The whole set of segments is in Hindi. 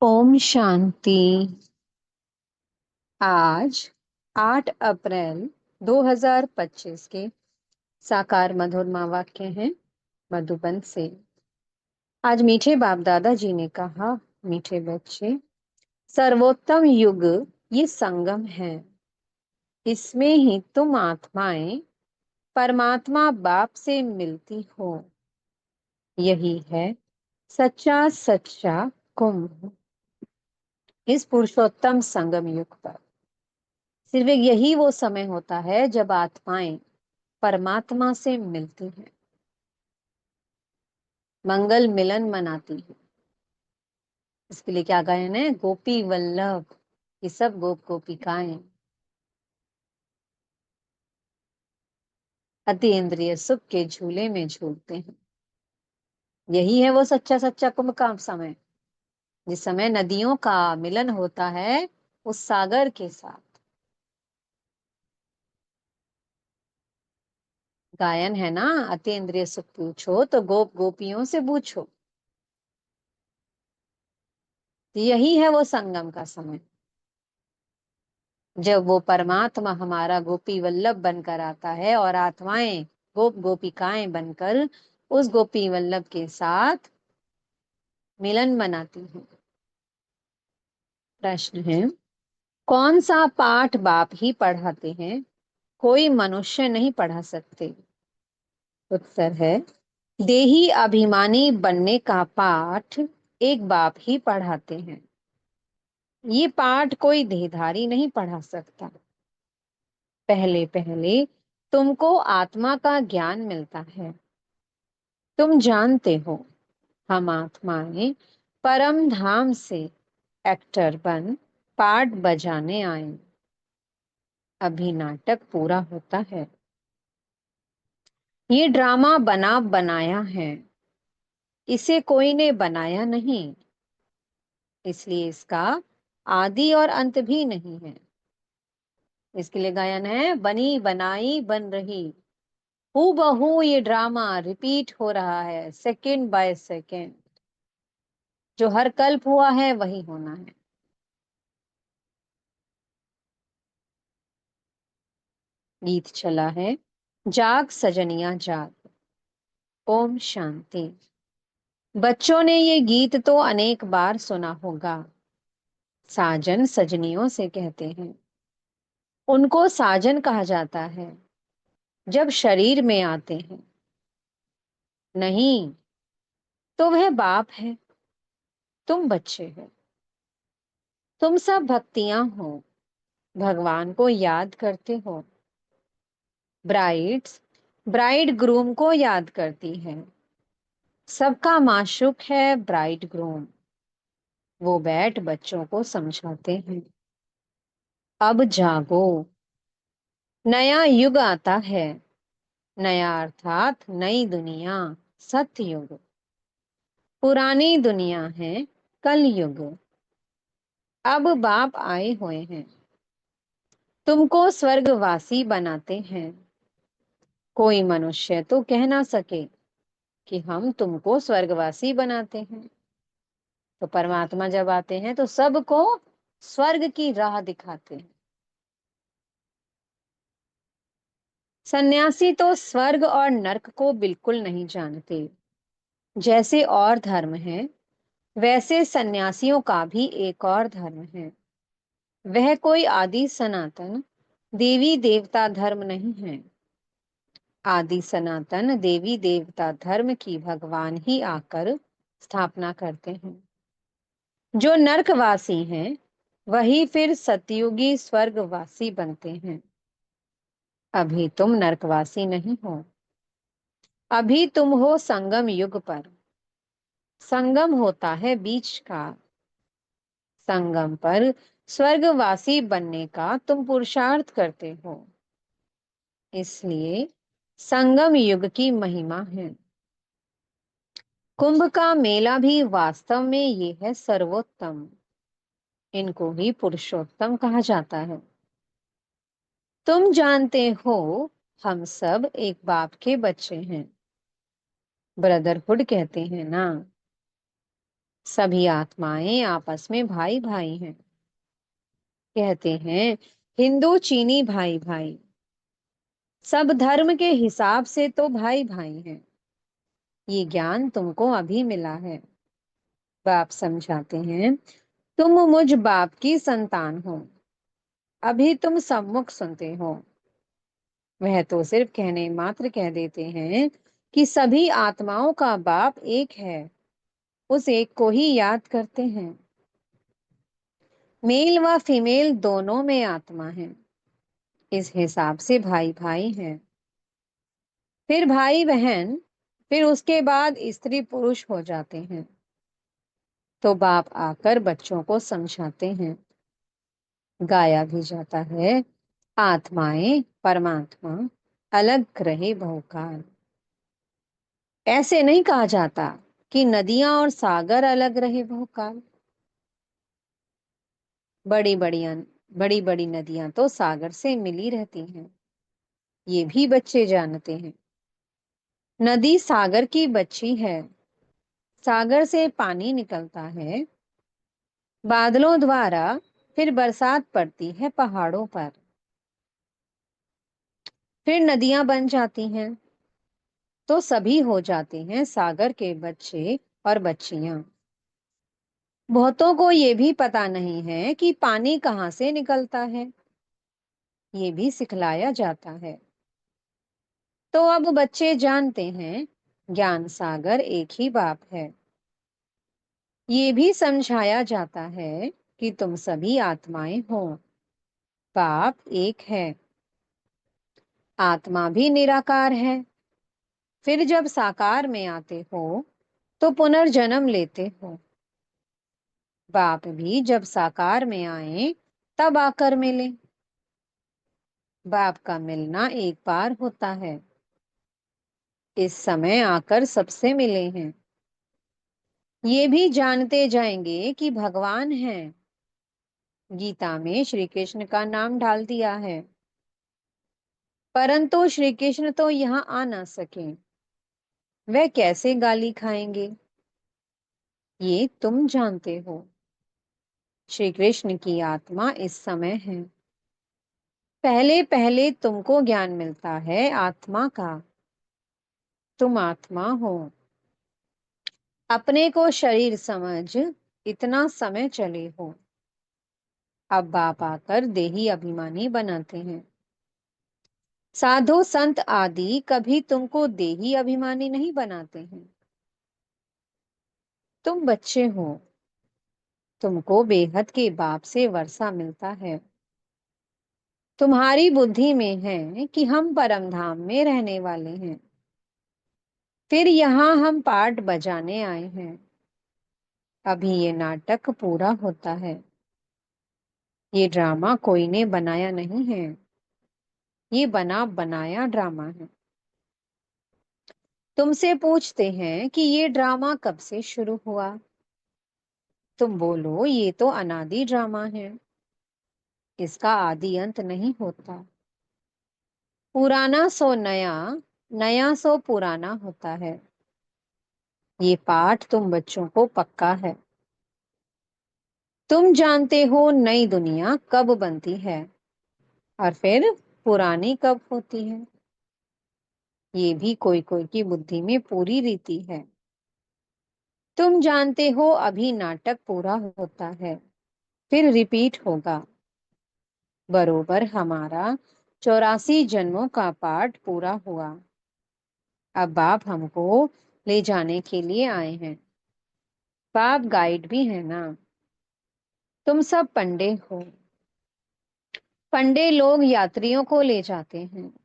ओम शांति। आज 8 अप्रैल 2025 के साकार मधुरमा वाक्य हैं मधुबन से। आज मीठे बाप दादा जी ने कहा, मीठे बच्चे, सर्वोत्तम युग ये संगम है। इसमें ही तुम आत्माएं परमात्मा बाप से मिलती हो। यही है सच्चा सच्चा कुंभ। इस पुरुषोत्तम संगम युग पर सिर्फ यही वो समय होता है जब आत्माएं परमात्मा से मिलती हैं, मंगल मिलन मनाती हैं। इसके लिए क्या गायन है? गोपी वल्लभ, ये सब गोप गोपिकाएं अति इंद्रिय सुख के झूले में झूलते हैं। यही है वो सच्चा सच्चा कुंभ का समय, जिस समय नदियों का मिलन होता है उस सागर के साथ। गायन है ना, अति इंद्रिय सुख पूछो तो गोप गोपियों से पूछो। यही है वो संगम का समय, जब वो परमात्मा हमारा गोपी वल्लभ बनकर आता है और आत्माएं गोप गोपिकाएं बनकर उस गोपी वल्लभ के साथ मिलन मनाती हैं। प्रश्न है, कौन सा पाठ बाप ही पढ़ाते हैं, कोई मनुष्य नहीं पढ़ा सकते? उत्तर है, देही अभिमानी बनने का पाठ एक बाप ही पढ़ाते हैं। ये पाठ कोई देहधारी नहीं पढ़ा सकता। पहले पहले तुमको आत्मा का ज्ञान मिलता है। तुम जानते हो, हम आत्माएं परम धाम से एक्टर बन पार्ट बजाने आए। अभी नाटक पूरा होता है। ये ड्रामा बना बनाया है, इसे कोई ने बनाया नहीं, इसलिए इसका आदि और अंत भी नहीं है। इसके लिए गायन है, बनी बनाई बन रही हूबहू ये ड्रामा रिपीट हो रहा है, सेकंड बाय सेकंड। जो हर कल्प हुआ है वही होना है। गीत चला है, जाग सजनिया जाग। ओम शांति। बच्चों ने ये गीत तो अनेक बार सुना होगा। साजन सजनियों से कहते हैं। उनको साजन कहा जाता है जब शरीर में आते हैं। नहीं, तो वह बाप है, तुम बच्चे हो। तुम सब भक्तियां हो, भगवान को याद करते हो। ब्राइड्स ब्राइड ग्रूम को याद करती है। सबका माशूक है ब्राइड ग्रूम। वो बैठ बच्चों को समझाते हैं। अब जागो, नया युग आता है। नया अर्थात नई दुनिया, सत्य युग। पुरानी दुनिया है कल युग। अब बाप आए हुए हैं, तुमको स्वर्गवासी बनाते हैं। कोई मनुष्य तो कह ना सके कि हम तुमको स्वर्गवासी बनाते हैं। तो परमात्मा जब आते हैं तो सबको स्वर्ग की राह दिखाते हैं। सन्यासी तो स्वर्ग और नरक को बिल्कुल नहीं जानते। जैसे और धर्म है, वैसे सन्यासियों का भी एक और धर्म है। वह कोई आदि सनातन देवी देवता धर्म नहीं है। आदि सनातन देवी देवता धर्म की भगवान ही आकर स्थापना करते हैं। जो नरकवासी हैं वही फिर सतयुगी स्वर्गवासी बनते हैं। अभी तुम नरकवासी नहीं हो, अभी तुम हो संगम युग पर। संगम होता है बीच का। संगम पर स्वर्गवासी बनने का तुम पुरुषार्थ करते हो। इसलिए संगम युग की महिमा है। कुंभ का मेला भी वास्तव में ये है सर्वोत्तम। इनको ही पुरुषोत्तम कहा जाता है। तुम जानते हो, हम सब एक बाप के बच्चे हैं। ब्रदरहुड कहते हैं ना। सभी आत्माएं आपस में भाई भाई हैं। कहते हैं हिंदू चीनी भाई भाई, सब धर्म के हिसाब से तो भाई भाई हैं। ये ज्ञान तुमको अभी मिला है। बाप समझाते हैं, तुम मुझ बाप की संतान हो। अभी तुम सम्मुख सुनते हो। वह तो सिर्फ कहने मात्र कह देते हैं कि सभी आत्माओं का बाप एक है। उस एक को ही याद करते हैं। मेल व फीमेल दोनों में आत्मा है। इस हिसाब से भाई भाई हैं। फिर भाई बहन, फिर उसके बाद स्त्री पुरुष हो जाते हैं। तो बाप आकर बच्चों को समझाते हैं। गाया भी जाता है, आत्माएं परमात्मा अलग रहे बहुकाल। ऐसे नहीं कहा जाता कि नदियां और सागर अलग रहे बहुकाल। बड़ी बड़ी बड़ी बड़ी नदियां तो सागर से मिली रहती हैं। ये भी बच्चे जानते हैं। नदी सागर की बच्ची है। सागर से पानी निकलता है बादलों द्वारा, फिर बरसात पड़ती है पहाड़ों पर, फिर नदियां बन जाती हैं। तो सभी हो जाते हैं सागर के बच्चे और बच्चियां। बहुतों को ये भी पता नहीं है कि पानी कहाँ से निकलता है। ये भी सिखलाया जाता है। तो अब बच्चे जानते हैं ज्ञान सागर एक ही बाप है। ये भी समझाया जाता है कि तुम सभी आत्माएं हो। बाप एक है। आत्मा भी निराकार है। फिर जब साकार में आते हो तो पुनर्जन्म लेते हो। बाप भी जब साकार में आए तब आकर मिले। बाप का मिलना एक बार होता है। इस समय आकर सबसे मिले हैं। ये भी जानते जाएंगे कि भगवान हैं। गीता में श्री कृष्ण का नाम डाल दिया है। परंतु श्री कृष्ण तो यहाँ आ ना सके। वह कैसे गाली खाएंगे, ये तुम जानते हो। श्री कृष्ण की आत्मा इस समय है। पहले पहले तुमको ज्ञान मिलता है आत्मा का। तुम आत्मा हो। अपने को शरीर समझ इतना समय चले हो। अब बाप आकर देही अभिमानी बनाते हैं। साधु संत आदि कभी तुमको देही अभिमानी नहीं बनाते हैं। तुम बच्चे हो। तुमको बेहद के बाप से वर्षा मिलता है। तुम्हारी बुद्धि में है कि हम परम धाम में रहने वाले हैं। फिर यहाँ हम पाठ बजाने आए हैं। अभी ये नाटक पूरा होता है। ये ड्रामा कोई ने बनाया नहीं है। ये बना बनाया ड्रामा है। तुमसे पूछते हैं कि ये ड्रामा कब से शुरू हुआ। तुम बोलो ये तो अनादि ड्रामा है। इसका आदि अंत नहीं होता। पुराना सो नया, नया सो पुराना होता है। ये पाठ तुम बच्चों को पक्का है। तुम जानते हो नई दुनिया कब बनती है और फिर पुरानी कब होती है। ये भी कोई कोई की बुद्धि में पूरी रीति है। तुम जानते हो अभी नाटक पूरा होता है, फिर रिपीट होगा। बरोबर हमारा 84 जन्मों का पाठ पूरा हुआ। अब बाप हमको ले जाने के लिए आए हैं। बाप गाइड भी है ना। तुम सब पंडे हो। पंडे लोग यात्रियों को ले जाते हैं।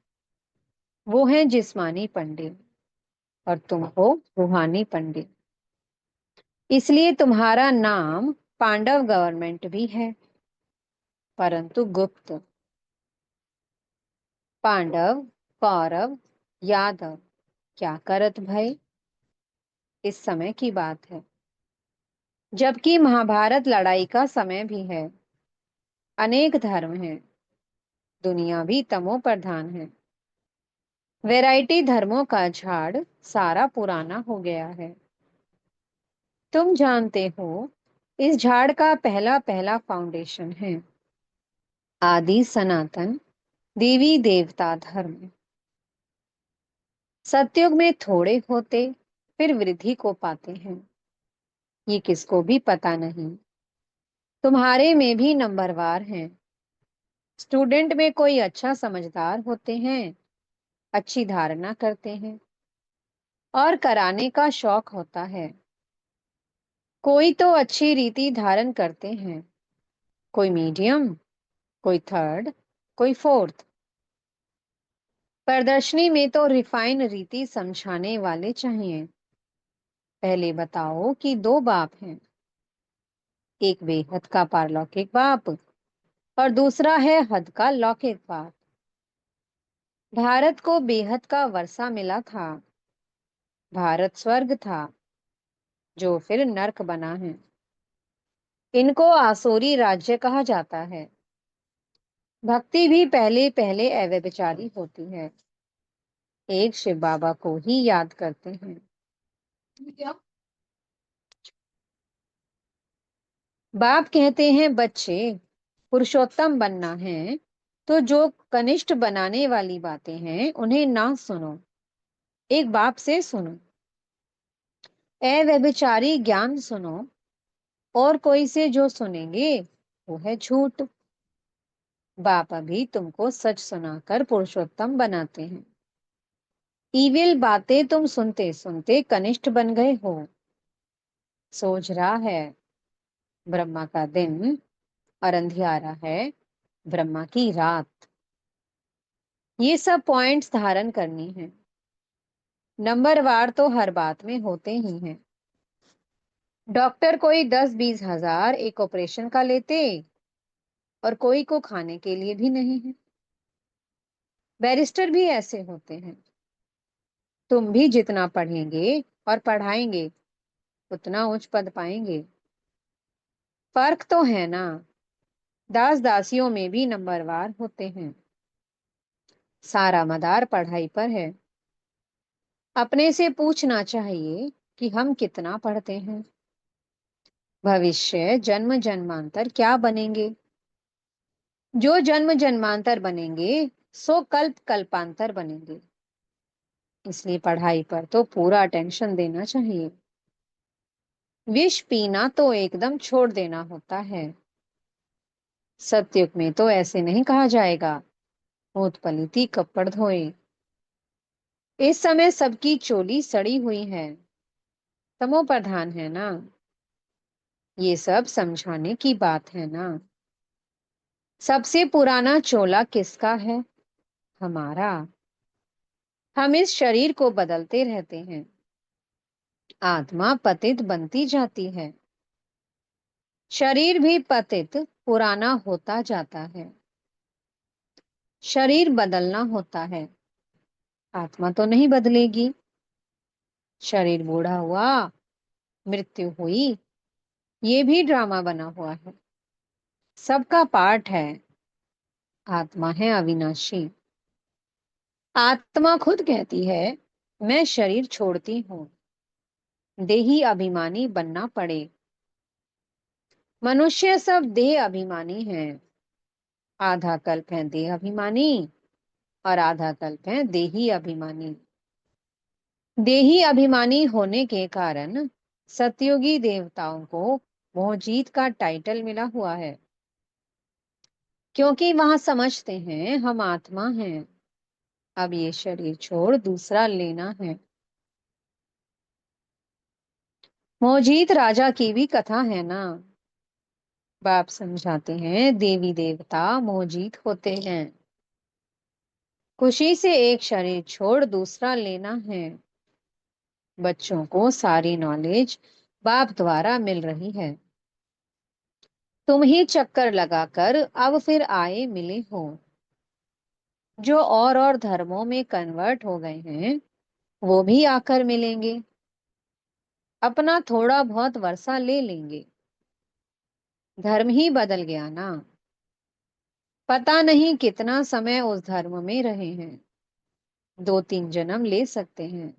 वो हैं जिस्मानी पंडे और तुम हो रूहानी पंडे। इसलिए तुम्हारा नाम पांडव गवर्नमेंट भी है, परंतु गुप्त। पांडव, कौरव, यादव क्या करत भय, इस समय की बात है। जबकि महाभारत लड़ाई का समय भी है। अनेक धर्म हैं। दुनिया भी तमो प्रधान है। वैरायटी धर्मों का झाड़ सारा पुराना हो गया है। तुम जानते हो, इस झाड़ का पहला पहला फाउंडेशन है आदि सनातन देवी देवता धर्म। सतयुग में थोड़े होते, फिर वृद्धि को पाते हैं। ये किसको भी पता नहीं। तुम्हारे में भी नंबरवार हैं। स्टूडेंट में कोई अच्छा समझदार होते हैं, अच्छी धारणा करते हैं और कराने का शौक होता है। कोई तो अच्छी रीति धारण करते हैं, कोई मीडियम, कोई थर्ड, कोई फोर्थ। प्रदर्शनी में तो रिफाइन रीति समझाने वाले चाहिए। पहले बताओ कि दो बाप हैं, एक बेहद का पारलौकिक बाप और दूसरा है हद का लौकिक बाप। भारत को बेहद का वर्षा मिला था। भारत स्वर्ग था, जो फिर नर्क बना है। इनको आसुरी राज्य कहा जाता है। भक्ति भी पहले पहले अव्यभिचारी होती है। एक शिव बाबा को ही याद करते हैं। बाप कहते हैं, बच्चे पुरुषोत्तम बनना है तो जो कनिष्ठ बनाने वाली बातें हैं उन्हें ना सुनो, एक बाप से सुनो। अव्यभिचारी ज्ञान सुनो, और कोई से जो सुनेंगे वो है झूठ। बाप अभी तुमको सच सुनाकर पुरुषोत्तम बनाते हैं। ईविल बातें तुम सुनते सुनते कनिष्ठ बन गए हो। सोच रहा है ब्रह्मा का दिन और अंधियारा है ब्रह्मा की रात। ये सब पॉइंट्स धारण करनी है। नंबरवार तो हर बात में होते ही हैं। डॉक्टर कोई 10-20 हजार एक ऑपरेशन का लेते, और कोई को खाने के लिए भी नहीं है। बैरिस्टर भी ऐसे होते हैं। तुम भी जितना पढ़ेंगे और पढ़ाएंगे उतना उच्च पद पाएंगे। फर्क तो है ना। दास दासियों में भी नंबरवार होते हैं। सारा मदार पढ़ाई पर है। अपने से पूछना चाहिए कि हम कितना पढ़ते हैं। भविष्य जन्म जन्मांतर क्या बनेंगे। जो जन्म जन्मांतर बनेंगे सो कल्प कल्पांतर बनेंगे। इसलिए पढ़ाई पर तो पूरा अटेंशन देना चाहिए। विष पीना तो एकदम छोड़ देना होता है। सतयुग में तो ऐसे नहीं कहा जाएगा, होत पलीती कपड़ धोए। इस समय सबकी चोली सड़ी हुई है। तमो प्रधान है ना। ये सब समझाने की बात है ना। सबसे पुराना चोला किसका है? हमारा। हम इस शरीर को बदलते रहते हैं। आत्मा पतित बनती जाती है। शरीर भी पतित पुराना होता जाता है। शरीर बदलना होता है, आत्मा तो नहीं बदलेगी। शरीर बूढ़ा हुआ, मृत्यु हुई, ये भी ड्रामा बना हुआ है। सबका पार्ट है। आत्मा है अविनाशी। आत्मा खुद कहती है, मैं शरीर छोड़ती हूँ, देही अभिमानी बनना पड़े। मनुष्य सब देह अभिमानी हैं। आधा कल्प है देह अभिमानी और आधा कल्प है देही अभिमानी। देही अभिमानी होने के कारण सतयुगी देवताओं को मोहजीत का टाइटल मिला हुआ है, क्योंकि वहां समझते हैं हम आत्मा हैं, अब ये शरीर छोड़ दूसरा लेना है। मोहजीत राजा की भी कथा है ना। बाप समझाते हैं देवी देवता मोहजीत होते हैं। खुशी से एक शरीर छोड़ दूसरा लेना है। बच्चों को सारी नॉलेज बाप द्वारा मिल रही है। तुम ही चक्कर लगाकर अब फिर आए मिले हो। जो और धर्मों में कन्वर्ट हो गए हैं वो भी आकर मिलेंगे। अपना थोड़ा बहुत वर्षा ले लेंगे। धर्म ही बदल गया ना। पता नहीं कितना समय उस धर्म में रहे हैं। 2-3 जन्म ले सकते हैं।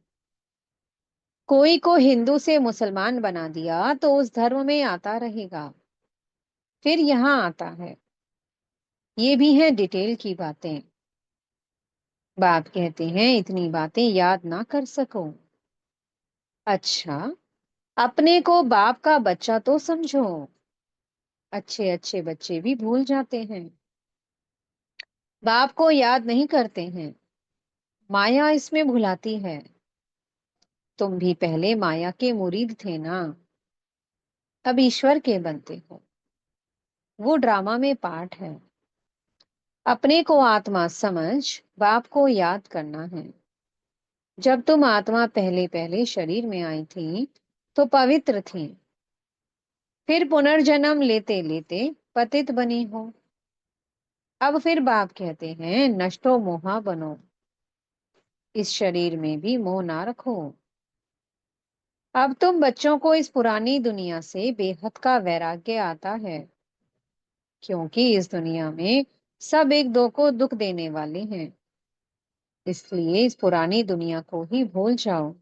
कोई को हिंदू से मुसलमान बना दिया तो उस धर्म में आता रहेगा, फिर यहाँ आता है। ये भी है डिटेल की बातें। बाप कहते हैं इतनी बातें याद ना कर सको। अच्छा, अपने को बाप का बच्चा तो समझो। अच्छे अच्छे बच्चे भी भूल जाते हैं, बाप को याद नहीं करते हैं। माया इसमें भुलाती है। तुम भी पहले माया के मुरीद थे ना, अब ईश्वर के बनते हो। वो ड्रामा में पार्ट है। अपने को आत्मा समझ बाप को याद करना है। जब तुम आत्मा पहले पहले शरीर में आई थी तो पवित्र थी, फिर पुनर्जन्म लेते लेते पतित बनी हो। अब फिर बाप कहते हैं नष्टो मोहा बनो, इस शरीर में भी मोह ना रखो। अब तुम बच्चों को इस पुरानी दुनिया से बेहद का वैराग्य आता है, क्योंकि इस दुनिया में सब एक दो को दुख देने वाले हैं। इसलिए इस पुरानी दुनिया को ही भूल जाओ।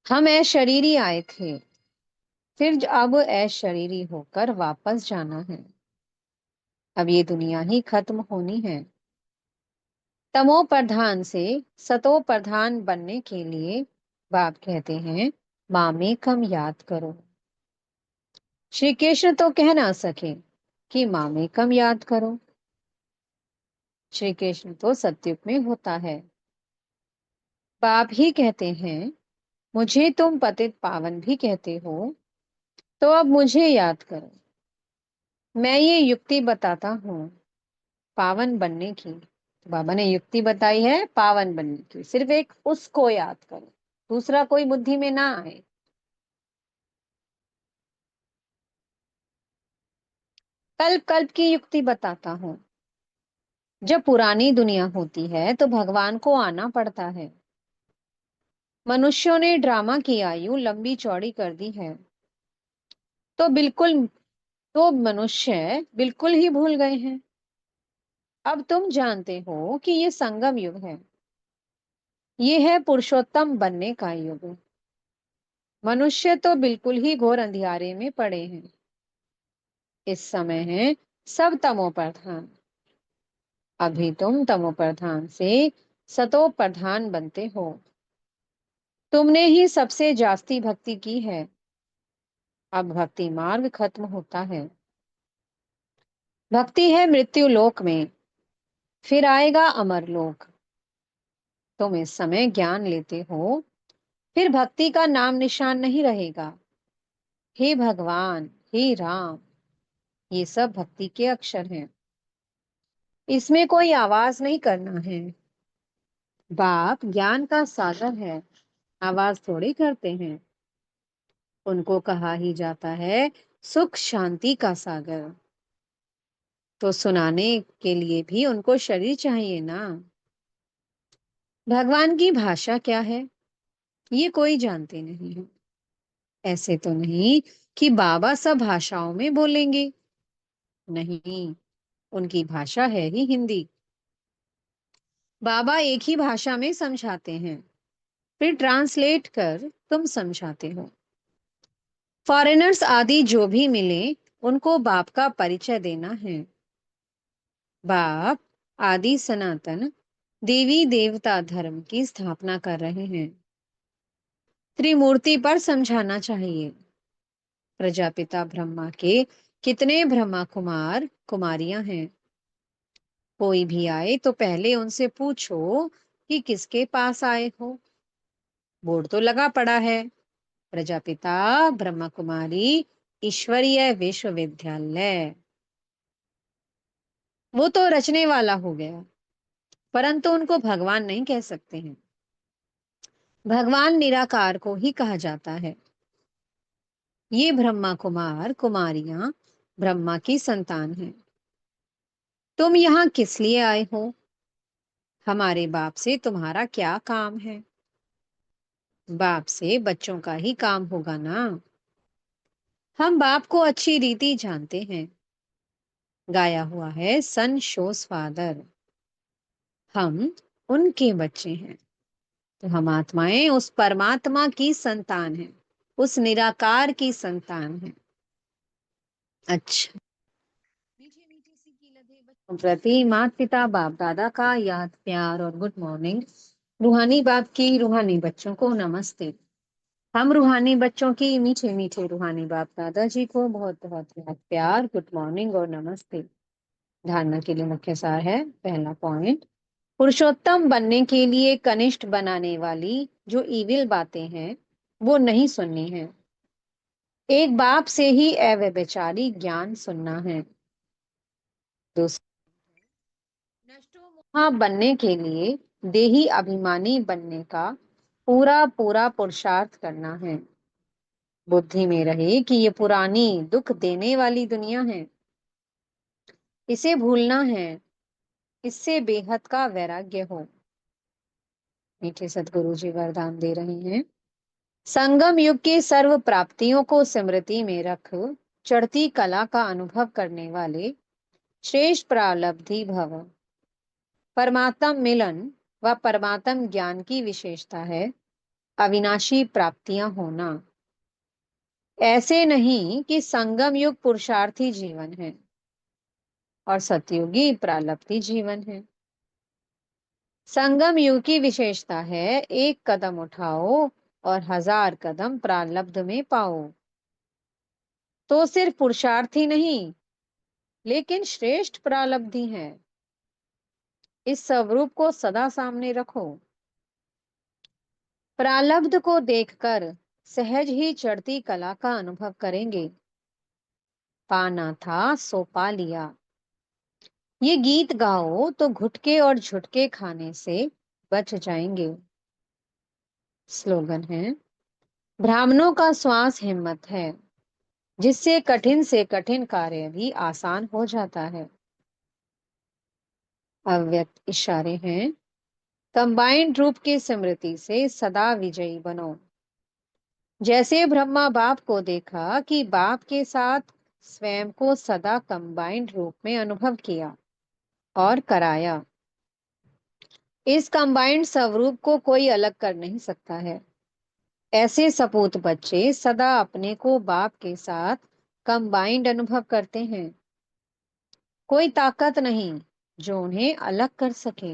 हम ऐ शरीरी आए थे, फिर अब ऐ शरीरी होकर वापस जाना है। अब ये दुनिया ही खत्म होनी है। तमो प्रधान से सतो प्रधान बनने के लिए बाप कहते हैं मामे कम याद करो। श्री कृष्ण तो कह ना सके कि मामे कम याद करो। श्री कृष्ण तो सत्युग में होता है। बाप ही कहते हैं मुझे तुम पतित पावन भी कहते हो, तो अब मुझे याद करो। मैं ये युक्ति बताता हूँ पावन बनने की। तो बाबा ने युक्ति बताई है पावन बनने की, सिर्फ एक उसको याद करो, दूसरा कोई बुद्धि में ना आए। कल्प कल्प की युक्ति बताता हूँ। जब पुरानी दुनिया होती है तो भगवान को आना पड़ता है। मनुष्यों ने ड्रामा की आयु लंबी चौड़ी कर दी है, तो बिल्कुल तो मनुष्य बिल्कुल ही भूल गए हैं। अब तुम जानते हो कि ये संगम युग है। ये है पुरुषोत्तम बनने का युग। मनुष्य तो बिल्कुल ही घोर अंधियारे में पड़े हैं। इस समय है सब तमो प्रधान। अभी तुम तमो प्रधान से सतो प्रधान बनते हो। तुमने ही सबसे जास्ती भक्ति की है। अब भक्ति मार्ग खत्म होता है। भक्ति है मृत्यु लोक में, फिर आएगा अमर लोक। तुम इस समय ज्ञान लेते हो, फिर भक्ति का नाम निशान नहीं रहेगा। हे भगवान, हे राम, ये सब भक्ति के अक्षर हैं। इसमें कोई आवाज नहीं करना है। बाप ज्ञान का सागर है, आवाज थोड़ी करते हैं। उनको कहा ही जाता है सुख शांति का सागर। तो सुनाने के लिए भी उनको शरीर चाहिए ना। भगवान की भाषा क्या है ये कोई जानते नहीं है। ऐसे तो नहीं कि बाबा सब भाषाओं में बोलेंगे। नहीं, उनकी भाषा है ही हिंदी। बाबा एक ही भाषा में समझाते हैं, फिर ट्रांसलेट कर तुम समझाते हो। फॉरेनर्स आदि जो भी मिले उनको बाप का परिचय देना है। बाप आदि सनातन देवी देवता धर्म की स्थापना कर रहे हैं। त्रिमूर्ति पर समझाना चाहिए। प्रजापिता ब्रह्मा के कितने ब्रह्मा कुमार कुमारियां हैं। कोई भी आए तो पहले उनसे पूछो कि किसके पास आए हो। बोर्ड तो लगा पड़ा है, प्रजापिता ब्रह्मा कुमारी ईश्वरीय विश्वविद्यालय। वो तो रचने वाला हो गया, परंतु उनको भगवान नहीं कह सकते हैं। भगवान निराकार को ही कहा जाता है। ये ब्रह्मा कुमार कुमारियां ब्रह्मा की संतान हैं। तुम यहाँ किस लिए आए हो? हमारे बाप से तुम्हारा क्या काम है? बाप से बच्चों का ही काम होगा ना। हम बाप को अच्छी रीति जानते हैं। गाया हुआ है सन शोस फादर। हम उनके बच्चे हैं। तो हम आत्माएं उस परमात्मा की संतान हैं, उस निराकार की संतान हैं। अच्छा, मीठे मीठे सी की लगे बच्चों प्रति माता पिता बाप दादा का याद प्यार और गुड मॉर्निंग। रूहानी बाप की रूहानी बच्चों को नमस्ते। हम रूहानी बच्चों की मीठे मीठे रूहानी बाप दादाजी को बहुत बहुत याद प्यार, गुड मॉर्निंग और नमस्ते। धारणा के लिए मुख्य सार है। पहला पॉइंट, पुरुषोत्तम बनने के लिए कनिष्ठ बनाने वाली जो ईविल बातें हैं वो नहीं सुननी है। एक बाप से ही अव्यभिचारी ज्ञान सुनना है। दूसरा, नष्टो बनने के लिए देही अभिमानी बनने का पूरा पूरा पुरुषार्थ करना है। बुद्धि में रहे कि ये पुरानी दुख देने वाली दुनिया है, इसे भूलना है, इससे बेहद का वैराग्य हो। मीठे सदगुरु जी वरदान दे रहे हैं। संगम युग की सर्व प्राप्तियों को स्मृति में रख चढ़ती कला का अनुभव करने वाले श्रेष्ठ प्रालब्धि भव। परमात्म मिलन व परमात्म ज्ञान की विशेषता है अविनाशी प्राप्तियां होना। ऐसे नहीं कि संगम युग पुरुषार्थी जीवन है और सतयुगी प्रालब्धि जीवन है। संगम युग की विशेषता है एक कदम उठाओ और 1000 कदम प्रालब्ध में पाओ। तो सिर्फ पुरुषार्थी नहीं, लेकिन श्रेष्ठ प्रालब्धि है। इस स्वरूप को सदा सामने रखो। प्रालब्ध को देखकर सहज ही चढ़ती कला का अनुभव करेंगे। पाना था सो पा लिया। ये गीत गाओ तो घुटके और झुटके खाने से बच जाएंगे। स्लोगन है, ब्राह्मणों का श्वास हिम्मत है, जिससे कठिन से कठिन कार्य भी आसान हो जाता है। अव्यक्त इशारे हैं, कंबाइंड रूप की स्मृति से सदा विजयी बनो। जैसे ब्रह्मा बाप को देखा कि बाप के साथ स्वयं को सदा कंबाइंड रूप में अनुभव किया और कराया। इस कंबाइंड स्वरूप को कोई अलग कर नहीं सकता है। ऐसे सपूत बच्चे सदा अपने को बाप के साथ कंबाइंड अनुभव करते हैं। कोई ताकत नहीं जो उन्हें अलग कर सके।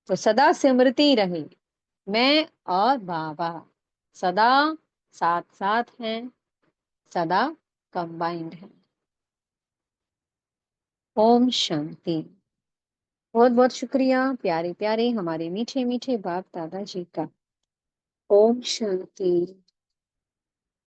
तो सदा स्मृति रहे, मैं और बाबा सदा साथ साथ हैं, सदा कंबाइंड हैं। ओम शांति। बहुत बहुत शुक्रिया प्यारे प्यारे हमारे मीठे मीठे बाप दादाजी का। ओम शांति।